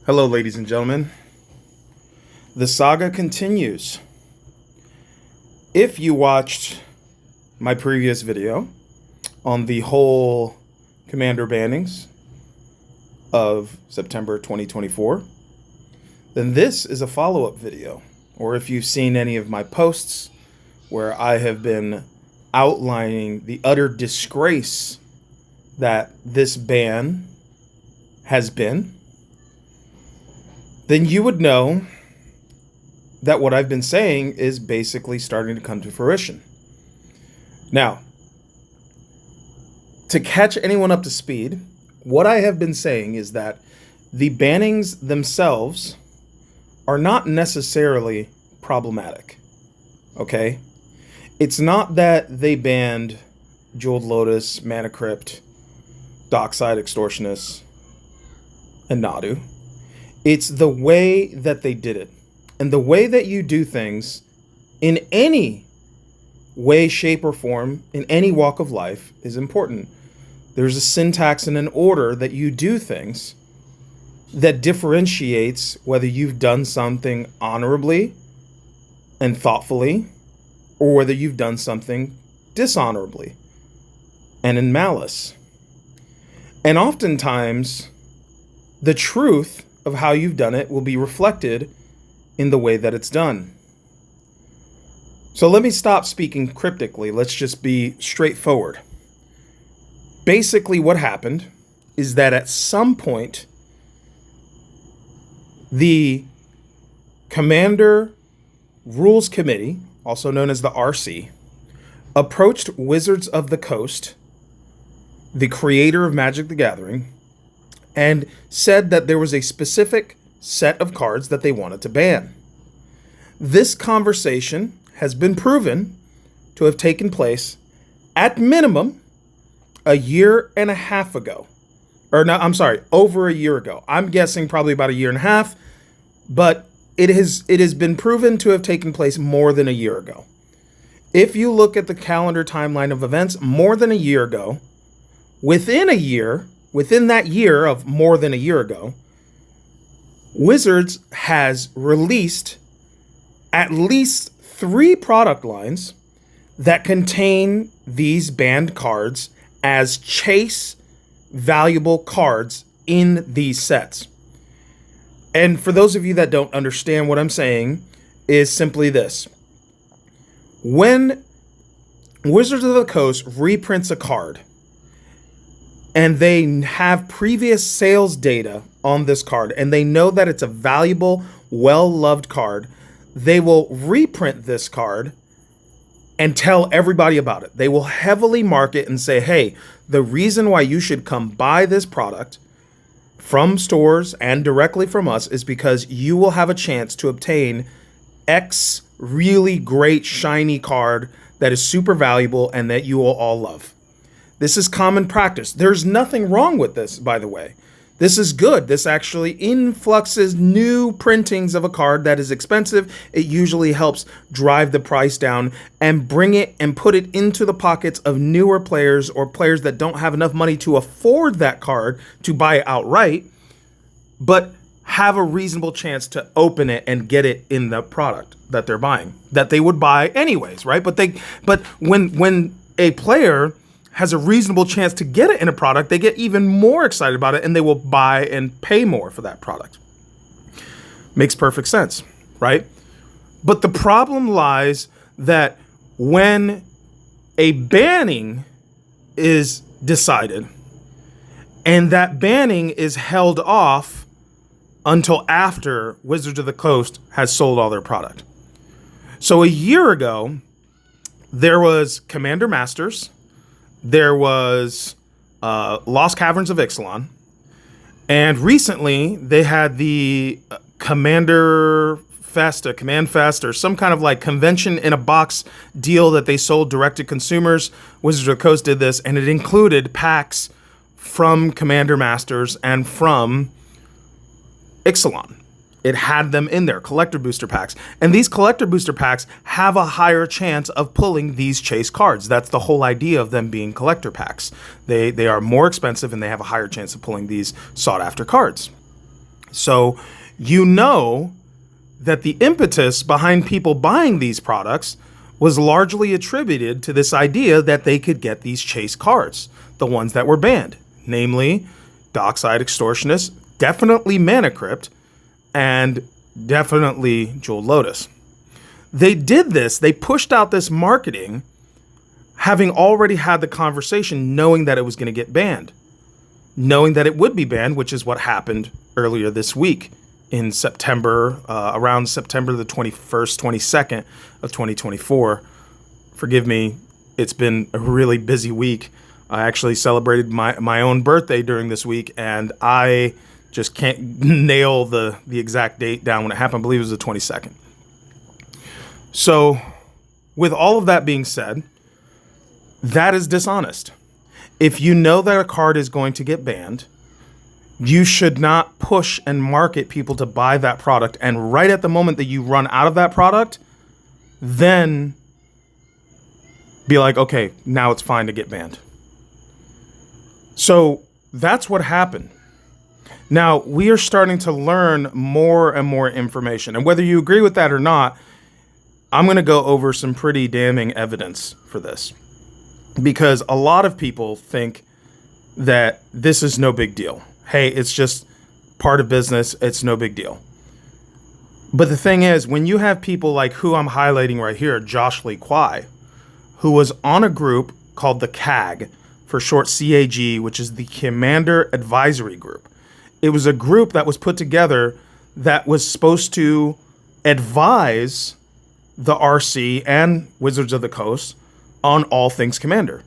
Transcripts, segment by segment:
Hello, ladies and gentlemen. The saga continues. If you watched my previous video on the whole commander bannings of September 2024, then this is a follow-up video. Or if you've seen any of my posts where I have been outlining the utter disgrace that this ban has been, then you would know that what I've been saying is basically starting to come to fruition. Now, to catch anyone up to speed, what I have been saying is that the bannings themselves are not necessarily problematic, okay? It's not that they banned Jeweled Lotus, Mana Crypt, Dockside Extortionist, and Nadu. It's the way that they did it. And the way that you do things in any way, shape, or form, in any walk of life is important. There's a syntax and an order that you do things that differentiates whether you've done something honorably and thoughtfully or whether you've done something dishonorably and in malice. And oftentimes, the truth of how you've done it will be reflected in the way that it's done. So let me stop speaking cryptically. Let's just be straightforward. Basically, what happened is that at some point, the Commander Rules Committee, also known as the RC, approached Wizards of the Coast, the creator of Magic the Gathering, and said that there was a specific set of cards that they wanted to ban. This conversation has been proven to have taken place at minimum a year and a half ago. Over a year ago. I'm guessing probably about a year and a half, but it has been proven to have taken place more than a year ago. If you look at the calendar timeline of events, more than a year ago, within that year of more than a year ago, Wizards has released at least 3 product lines that contain these banned cards as chase valuable cards in these sets. And for those of you that don't understand what I'm saying, is simply this. When Wizards of the Coast reprints a card, and they have previous sales data on this card, and they know that it's a valuable, well-loved card, they will reprint this card and tell everybody about it. They will heavily market and say, hey, the reason why you should come buy this product from stores and directly from us is because you will have a chance to obtain X really great shiny card that is super valuable and that you will all love. This is common practice. There's nothing wrong with this, by the way. This is good. This actually influxes new printings of a card that is expensive. It usually helps drive the price down and bring it and put it into the pockets of newer players or players that don't have enough money to afford that card to buy it outright, but have a reasonable chance to open it and get it in the product that they're buying, that they would buy anyways, right? But when a player has a reasonable chance to get it in a product, they get even more excited about it and they will buy and pay more for that product. Makes perfect sense, right? But the problem lies that when a banning is decided and that banning is held off until after Wizards of the Coast has sold all their product. So a year ago, there was Commander Masters, there was Lost Caverns of Ixalan, and recently they had the Command Fest, or some kind of like convention in a box deal that they sold direct to consumers. Wizards of the Coast did this, and it included packs from Commander Masters and from Ixalan. It had them in there, collector booster packs. And these collector booster packs have a higher chance of pulling these chase cards. That's the whole idea of them being collector packs. They are more expensive and they have a higher chance of pulling these sought after cards. So you know that the impetus behind people buying these products was largely attributed to this idea that they could get these chase cards, the ones that were banned, namely Dockside Extortionist, definitely Mana Crypt, and definitely Jeweled Lotus. They did this, they pushed out this marketing having already had the conversation, knowing that it was going to get banned, knowing that it would be banned, which is what happened earlier this week in September, around September the 21st, 22nd of 2024. Forgive me, it's been a really busy week. I actually celebrated my own birthday during this week, and I just can't nail the exact date down when it happened. I believe it was the 22nd. So with all of that being said, that is dishonest. If you know that a card is going to get banned, you should not push and market people to buy that product. And right at the moment that you run out of that product, then be like, okay, now it's fine to get banned. So that's what happened. Now, we are starting to learn more and more information. And whether you agree with that or not, I'm going to go over some pretty damning evidence for this. Because a lot of people think that this is no big deal. Hey, it's just part of business. It's no big deal. But the thing is, when you have people like who I'm highlighting right here, Josh Lee Kwai, who was on a group called the CAG, for short CAG, which is the Commander Advisory Group. It was a group that was put together that was supposed to advise the RC and Wizards of the Coast on all things Commander.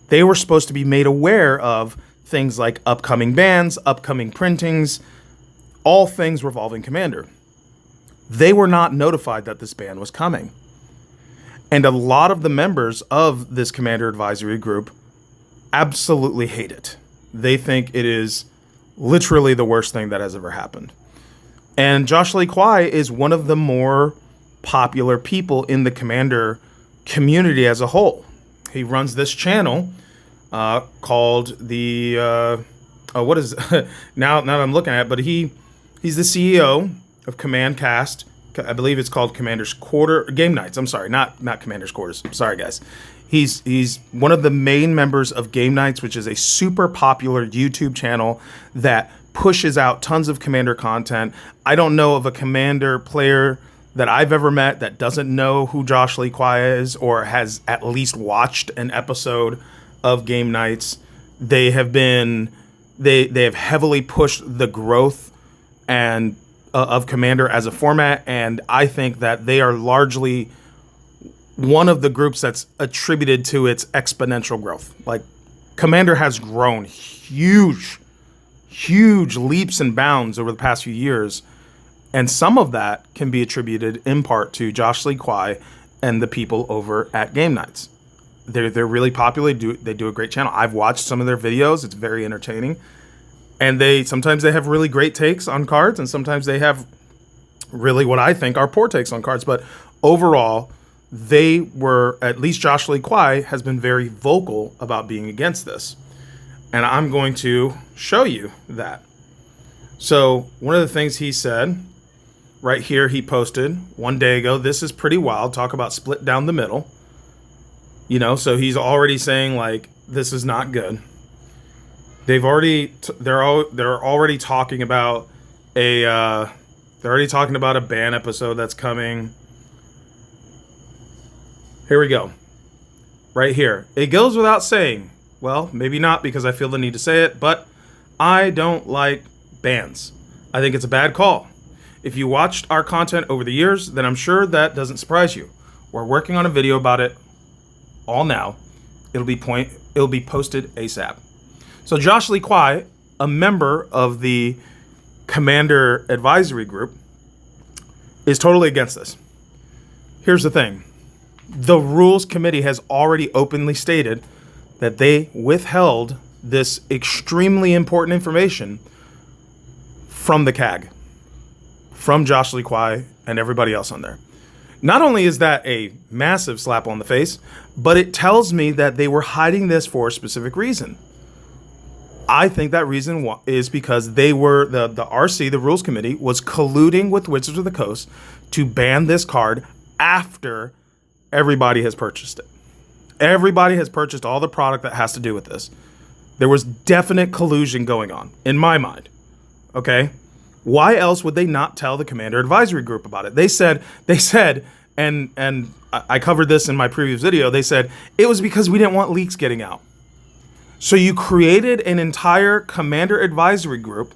They were supposed to be made aware of things like upcoming bans, upcoming printings, all things revolving Commander. They were not notified that this ban was coming. And a lot of the members of this Commander Advisory Group absolutely hate it. They think it is literally the worst thing that has ever happened. And Josh Lee Kwai is one of the more popular people in the Commander community as a whole. He runs this channel called the what is now that I'm looking at it, but he's the CEO of Command Cast. I believe it's called Commander's Game Nights. I'm sorry, not Commander's Quarters. Sorry, guys. He's one of the main members of Game Nights, which is a super popular YouTube channel that pushes out tons of Commander content. I don't know of a Commander player that I've ever met that doesn't know who Josh Lee Kwai is or has at least watched an episode of Game Nights. They have heavily pushed the growth and of Commander as a format, and I think that they are largely one of the groups that's attributed to its exponential growth. Like, Commander has grown huge leaps and bounds over the past few years, and some of that can be attributed in part to Josh Lee Kwai and the people over at Game Nights. They're really popular. They do a great channel. I've watched some of their videos. It's very entertaining. And sometimes they have really great takes on cards, and sometimes they have really what I think are poor takes on cards. But overall, at least Josh Lee Kwai has been very vocal about being against this. And I'm going to show you that. So one of the things he said right here, he posted one day ago, this is pretty wild. Talk about split down the middle. So he's already saying, like, this is not good. They're already talking about a ban episode that's coming. Here we go. Right here. It goes without saying. Well, maybe not, because I feel the need to say it, but I don't like bans. I think it's a bad call. If you watched our content over the years, then I'm sure that doesn't surprise you. We're working on a video about it all now. It'll be posted ASAP. So Josh Lee Kwai, a member of the Commander Advisory Group, is totally against this. Here's the thing. The Rules Committee has already openly stated that they withheld this extremely important information from the CAG, from Josh Lee Kwai and everybody else on there. Not only is that a massive slap on the face, but it tells me that they were hiding this for a specific reason. I think that reason is because they were the RC, the rules committee, was colluding with Wizards of the Coast to ban this card after everybody has purchased it. Everybody has purchased all the product that has to do with this. There was definite collusion going on, in my mind. Okay? Why else would they not tell the Commander Advisory Group about it? They said, and I covered this in my previous video, they said, it was because we didn't want leaks getting out. So you created an entire Commander Advisory Group,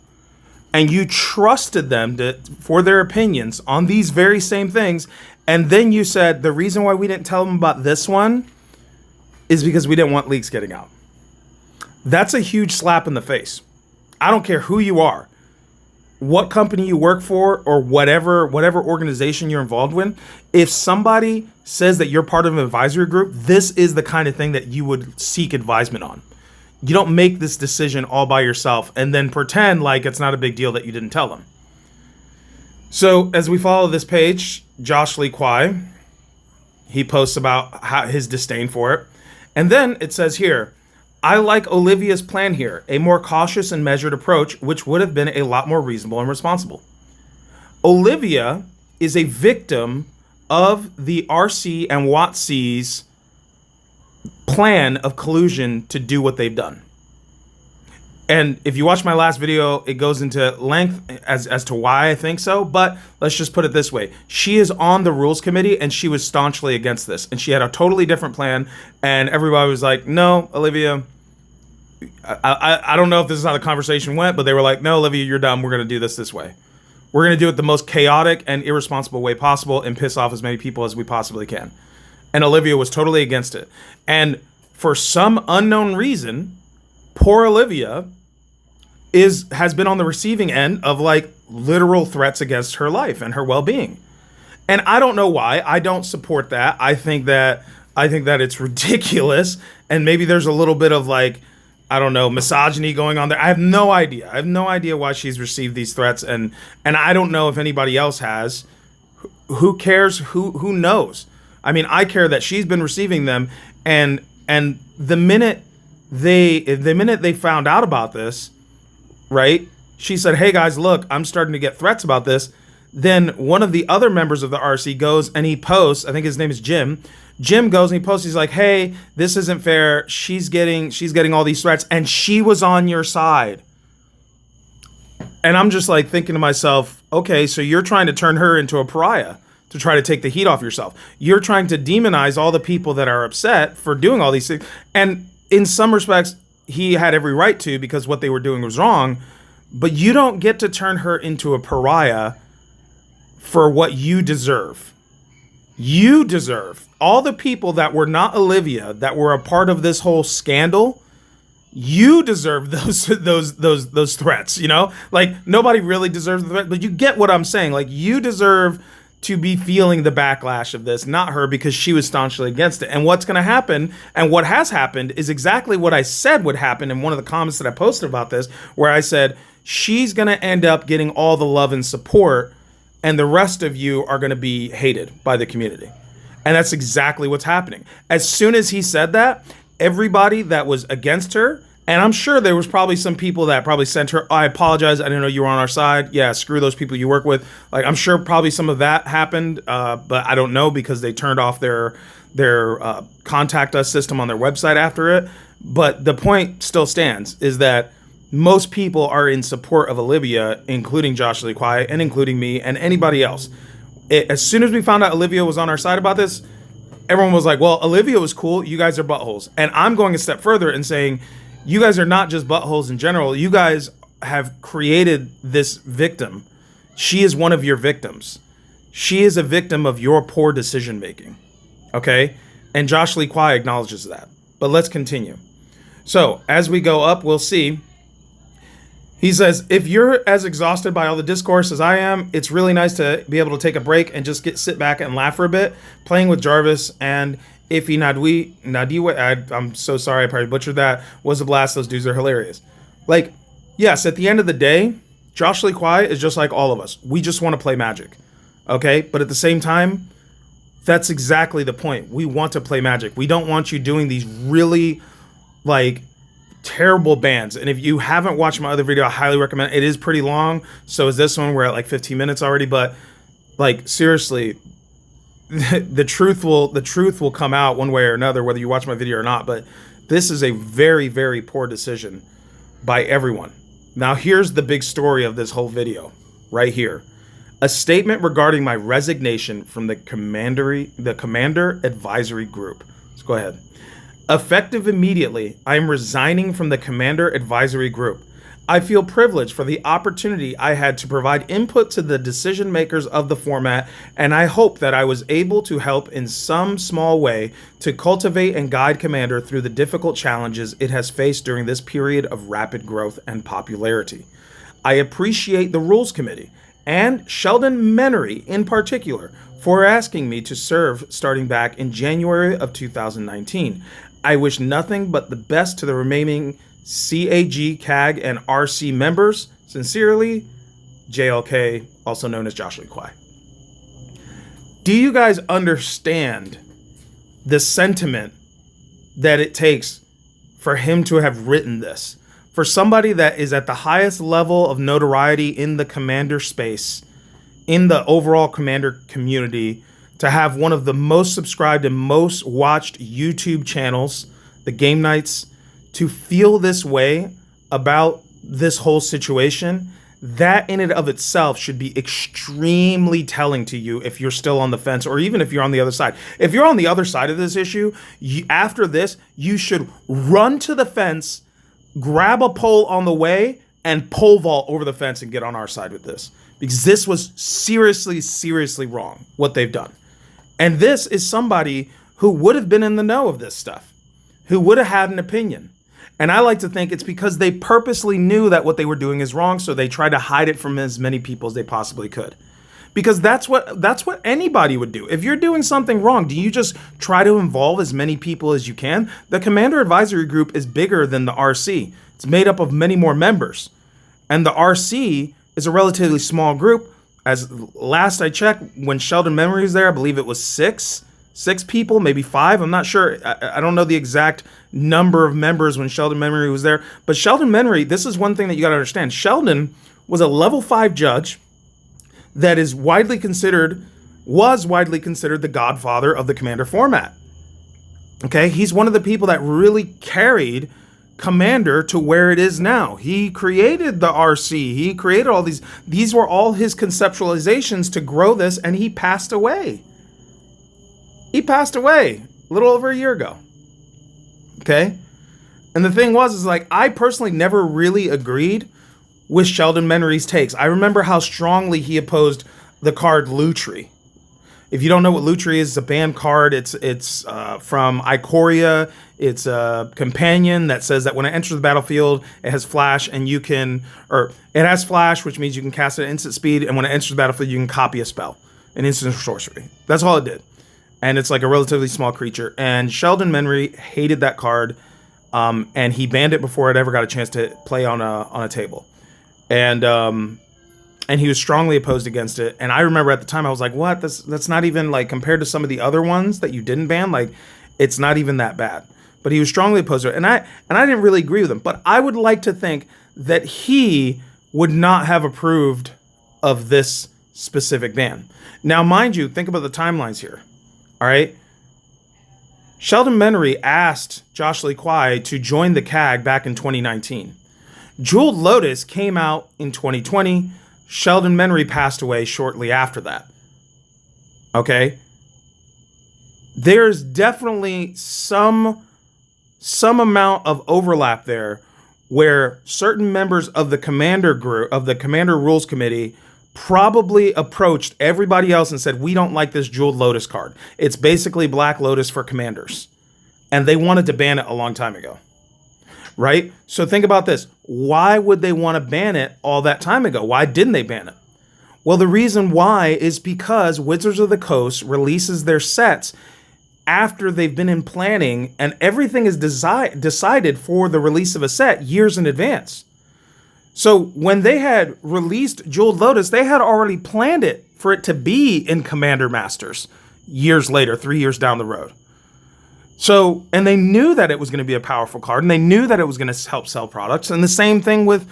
and you trusted them for their opinions on these very same things, and then you said, the reason why we didn't tell them about this one is because we didn't want leaks getting out. That's a huge slap in the face. I don't care who you are, what company you work for, or whatever organization you're involved with. If somebody says that you're part of an advisory group, this is the kind of thing that you would seek advisement on. You don't make this decision all by yourself and then pretend like it's not a big deal that you didn't tell them. So as we follow this page, Josh Lee Kwai, he posts about his disdain for it. And then it says here, I like Olivia's plan here, a more cautious and measured approach, which would have been a lot more reasonable and responsible. Olivia is a victim of the RC and WOTC's plan of collusion to do what they've done. And if you watch my last video, it goes into length as to why I think so, but let's just put it this way. She is on the rules committee and she was staunchly against this. And she had a totally different plan, and everybody was like, no, Olivia, I don't know if this is how the conversation went, but they were like, no, Olivia, you're dumb. We're going to do this way. We're going to do it the most chaotic and irresponsible way possible and piss off as many people as we possibly can. And Olivia was totally against it. And for some unknown reason, poor Olivia has been on the receiving end of like literal threats against her life and her well-being. And I don't know why. I don't support that. I think that it's ridiculous, and maybe there's a little bit of like, I don't know, misogyny going on there. I have no idea. I have no idea why she's received these threats, and I don't know if anybody else has. Who cares? Who knows? I mean, I care that she's been receiving them, and the minute they found out about this, right? She said, hey guys, look, I'm starting to get threats about this. Then one of the other members of the RC goes and he posts, I think his name is Jim. Jim goes and he posts, he's like, hey, this isn't fair. She's getting all these threats and she was on your side. And I'm just like thinking to myself, okay, so you're trying to turn her into a pariah to try to take the heat off yourself. You're trying to demonize all the people that are upset for doing all these things. And in some respects, he had every right to, because what they were doing was wrong, but you don't get to turn her into a pariah for what you deserve. You deserve all the people that were not Olivia, that were a part of this whole scandal. You deserve those threats, you know? Like, nobody really deserves the threat, but you get what I'm saying. Like, you deserve to be feeling the backlash of this, not her, because she was staunchly against it. And what's going to happen, and what has happened, is exactly what I said would happen in one of the comments that I posted about this, where I said, she's going to end up getting all the love and support, and the rest of you are going to be hated by the community. And that's exactly what's happening. As soon as he said that, everybody that was against her, and I'm sure there was probably some people that probably sent her, I apologize, I didn't know you were on our side. Yeah, screw those people you work with. Like, I'm sure probably some of that happened, but I don't know, because they turned off their contact us system on their website after it. But the point still stands, is that most people are in support of Olivia, including Josh Lee Kwai and including me and anybody else. As soon as we found out Olivia was on our side about this, everyone was like, well, Olivia was cool, you guys are buttholes. And I'm going a step further and saying, you guys are not just buttholes in general. You guys have created this victim. She is one of your victims. She is a victim of your poor decision making. Okay? And Josh Lee Kwai acknowledges that. But let's continue. So as we go up, we'll see. He says, if you're as exhausted by all the discourse as I am, it's really nice to be able to take a break and just sit back and laugh for a bit. Playing with Jarvis and Ifi Nadiwe, I'm so sorry, I probably butchered that, was a blast. Those dudes are hilarious. Like, yes, at the end of the day, Josh Lee Kwai is just like all of us. We just want to play Magic, okay? But at the same time, that's exactly the point. We want to play Magic. We don't want you doing these really, like, terrible bans. And if you haven't watched my other video, I highly recommend it. It is pretty long. So is this one. We're at like 15 minutes already. But like, seriously, the truth will come out one way or another, whether you watch my video or not. But this is a very, very poor decision by everyone. Now, here's the big story of this whole video right here. A statement regarding my resignation from the Commander Advisory Group. Let's go ahead. Effective immediately, I am resigning from the Commander Advisory Group. I feel privileged for the opportunity I had to provide input to the decision makers of the format, and I hope that I was able to help in some small way to cultivate and guide Commander through the difficult challenges it has faced during this period of rapid growth and popularity. I appreciate the Rules Committee and Sheldon Menery in particular for asking me to serve starting back in January of 2019. I wish nothing but the best to the remaining CAG, CAG, and RC members. Sincerely, JLK, also known as Josh Lee Kwai. Do you guys understand the sentiment that it takes for him to have written this? For somebody that is at the highest level of notoriety in the Commander space, in the overall Commander community, to have one of the most subscribed and most watched YouTube channels, the Game Nights, to feel this way about this whole situation, that in and of itself should be extremely telling to you if you're still on the fence, or even if you're on the other side. If you're on the other side of this issue, after this, you should run to the fence, grab a pole on the way, and pole vault over the fence and get on our side with this. Because this was seriously, seriously wrong, what they've done. And this is somebody who would have been in the know of this stuff, who would have had an opinion. And I like to think it's because they purposely knew that what they were doing is wrong, so they tried to hide it from as many people as they possibly could. Because that's what anybody would do. If you're doing something wrong, do you just try to involve as many people as you can? The Commander Advisory Group is bigger than the RC. It's made up of many more members. And the RC is a relatively small group. As last I checked, when Sheldon Menery was there, I believe it was six people, maybe 5. I'm not sure. I don't know the exact number of members when Sheldon Menery was there. But Sheldon Menery, this is one thing that you got to understand. Sheldon was a level 5 judge that was widely considered the godfather of the Commander format. Okay, he's one of the people that really carried Commander to where it is now. He created the RC. He created all these. These were all his conceptualizations to grow this, and he passed away. He passed away a little over a year ago. Okay? And the thing was, like, I personally never really agreed with Sheldon Menery's takes. I remember how strongly he opposed the card Lutri. If you don't know what Lutri is, it's a banned card. It's from Ikoria. It's a companion that says that when it enters the battlefield, it has flash, and it has flash, which means you can cast it at instant speed, and when it enters the battlefield, you can copy a spell, an instant sorcery. That's all it did. And it's like a relatively small creature. And Sheldon Menery hated that card, and he banned it before it ever got a chance to play on a table. And he was strongly opposed against it. And I remember at the time I was like, "What? That's not even like compared to some of the other ones that you didn't ban. Like, it's not even that bad." But he was strongly opposed to it, and I didn't really agree with him. But I would like to think that he would not have approved of this specific ban. Now, mind you, think about the timelines here. All right. Sheldon Menery asked Josh Lee Kwai to join the CAG back in 2019. Jeweled Lotus came out in 2020. Sheldon Menery passed away shortly after that. Okay? There's definitely some amount of overlap there where certain members of the Commander group, of the Commander Rules Committee, probably approached everybody else and said, "We don't like this Jeweled Lotus card. It's basically Black Lotus for commanders." And they wanted to ban it a long time ago. Right? So think about this. Why would they want to ban it all that time ago? Why didn't they ban it? Well, the reason why is because Wizards of the Coast releases their sets after they've been in planning, and everything is decided for the release of a set years in advance. So when they had released Jeweled Lotus, they had already planned it for it to be in Commander Masters years later, 3 years down the road. So, and they knew that it was going to be a powerful card, and they knew that it was going to help sell products. And the same thing with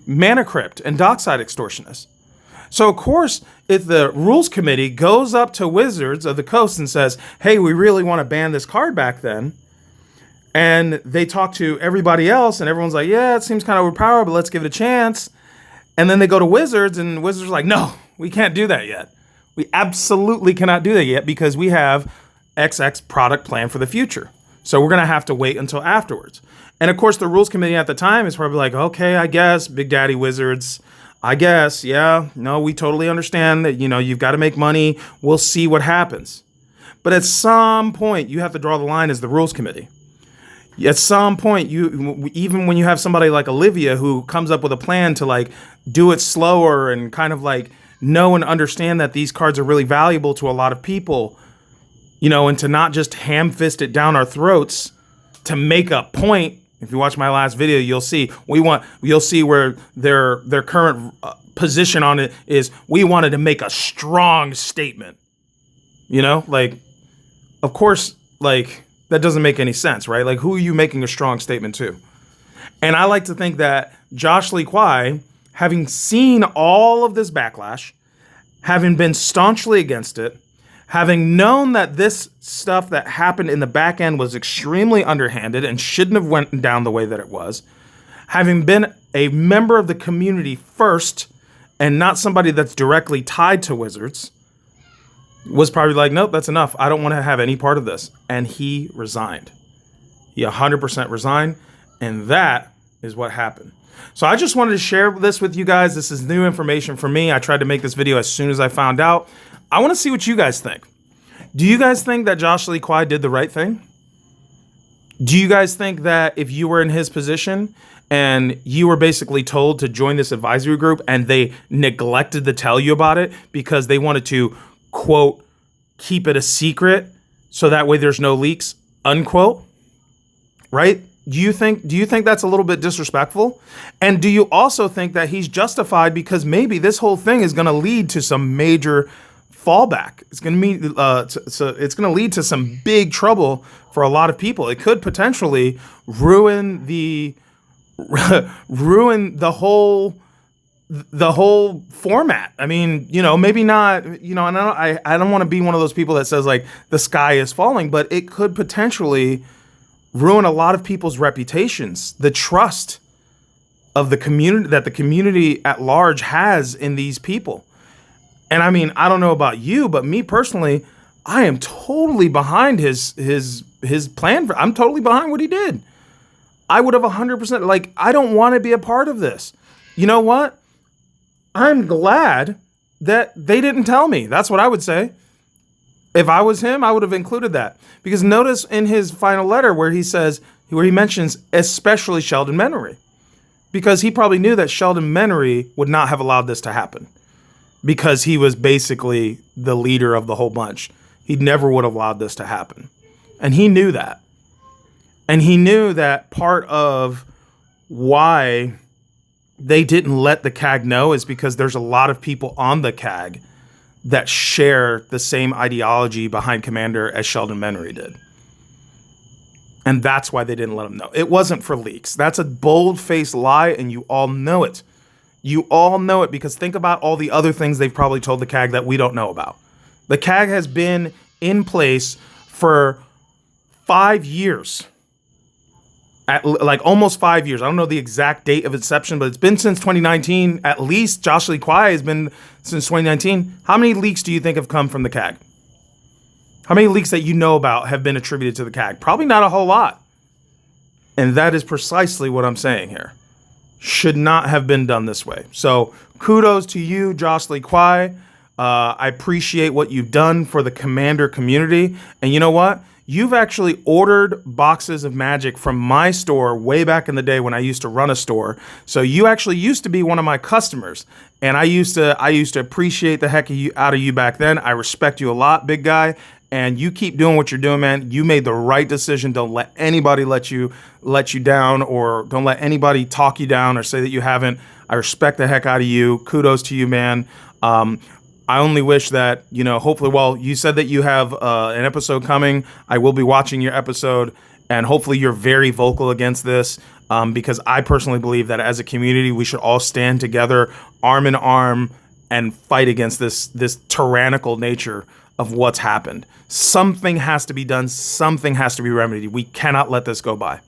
Mana Crypt and Dockside Extortionist. So, of course, if the rules committee goes up to Wizards of the Coast and says, "Hey, we really want to ban this card back then," and they talk to everybody else, and everyone's like, "Yeah, it seems kind of overpowered, but let's give it a chance." And then they go to Wizards, and Wizards are like, "No, we can't do that yet. We absolutely cannot do that yet because we have XX product plan for the future. So we're going to have to wait until afterwards." And of course, the rules committee at the time is probably like, "Okay, I guess, Big Daddy Wizards, I guess, yeah, no, we totally understand that, you've got to make money. We'll see what happens." But at some point, you have to draw the line as the rules committee. At some point, even when you have somebody like Olivia who comes up with a plan to like do it slower and kind of like know and understand that these cards are really valuable to a lot of people, and to not just ham-fist it down our throats to make a point. If you watch my last video, you'll see where their current position on it is. We wanted to make a strong statement. Of course, that doesn't make any sense, right? Like, who are you making a strong statement to? And I like to think that Josh Lee Kwai, having seen all of this backlash, having been staunchly against it, having known that this stuff that happened in the back end was extremely underhanded and shouldn't have went down the way that it was, having been a member of the community first and not somebody that's directly tied to Wizards, was probably like, "Nope, that's enough. I don't want to have any part of this." And he resigned. He 100% resigned, and that is what happened. So I just wanted to share this with you guys. This is new information for me. I tried to make this video as soon as I found out. I want to see what you guys think. Do you guys think that Josh Lee Kwai did the right thing? Do you guys think that if you were in his position and you were basically told to join this advisory group and they neglected to tell you about it because they wanted to, quote, keep it a secret so that way there's no leaks, unquote, right? Do you think that's a little bit disrespectful? And do you also think that he's justified because maybe this whole thing is going to lead to some major fallback? It's going to lead to some big trouble for a lot of people. It could potentially ruin the whole format. I mean, maybe not, and I don't want to be one of those people that says like the sky is falling, but it could potentially ruin a lot of people's reputations, the trust of the community that the community at large has in these people. And I mean, I don't know about you, but me personally, I am totally behind his plan. I'm totally behind what he did. I would have 100%, I don't want to be a part of this. You know what? I'm glad that they didn't tell me. That's what I would say. If I was him, I would have included that. Because notice in his final letter where he mentions especially Sheldon Menery. Because he probably knew that Sheldon Menery would not have allowed this to happen. Because he was basically the leader of the whole bunch. He never would have allowed this to happen. And he knew that. And he knew that part of why they didn't let the CAG know is because there's a lot of people on the CAG that share the same ideology behind Commander as Sheldon Menery did. And that's why they didn't let him know. It wasn't for leaks. That's a bold-faced lie, and you all know it. You all know it because think about all the other things they've probably told the CAG that we don't know about. The CAG has been in place for 5 years. Almost 5 years. I don't know the exact date of inception, but it's been since 2019. At least Josh Lee Kwai has been since 2019. How many leaks do you think have come from the CAG? How many leaks that you know about have been attributed to the CAG? Probably not a whole lot. And that is precisely what I'm saying here. Should not have been done this way. So kudos to you, Josh Lee Kwai. I appreciate what you've done for the Commander community. And you know what? You've actually ordered boxes of Magic from my store way back in the day when I used to run a store. So you actually used to be one of my customers. And I used to appreciate the heck out of you back then. I respect you a lot, big guy. And you keep doing what you're doing, man. You made the right decision. Don't let anybody let you down, or don't let anybody talk you down or say that you haven't. I respect the heck out of you. Kudos to you, man. I only wish that, you know, hopefully, well, you said that you have an episode coming. I will be watching your episode, and hopefully you're very vocal against this, because I personally believe that as a community, we should all stand together, arm in arm, and fight against this tyrannical nature of what's happened. Something has to be done. Something has to be remedied. We cannot let this go by.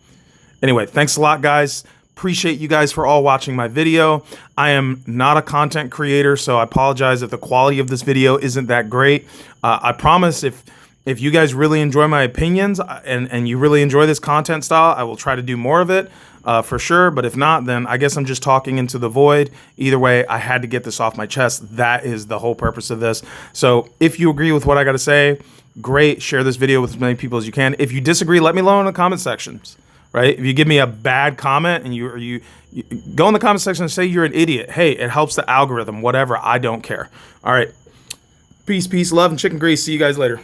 Anyway, thanks a lot, guys. Appreciate you guys for all watching my video. I am not a content creator, so I apologize if the quality of this video isn't that great. I promise if you guys really enjoy my opinions and you really enjoy this content style, I will try to do more of it for sure. But if not, then I guess I'm just talking into the void. Either way, I had to get this off my chest. That is the whole purpose of this. So if you agree with what I got to say, great. Share this video with as many people as you can. If you disagree, let me know in the comment sections. Right? If you give me a bad comment and you go in the comment section and say you're an idiot, hey, it helps the algorithm, whatever. I don't care. All right. Peace, love, and chicken grease. See you guys later.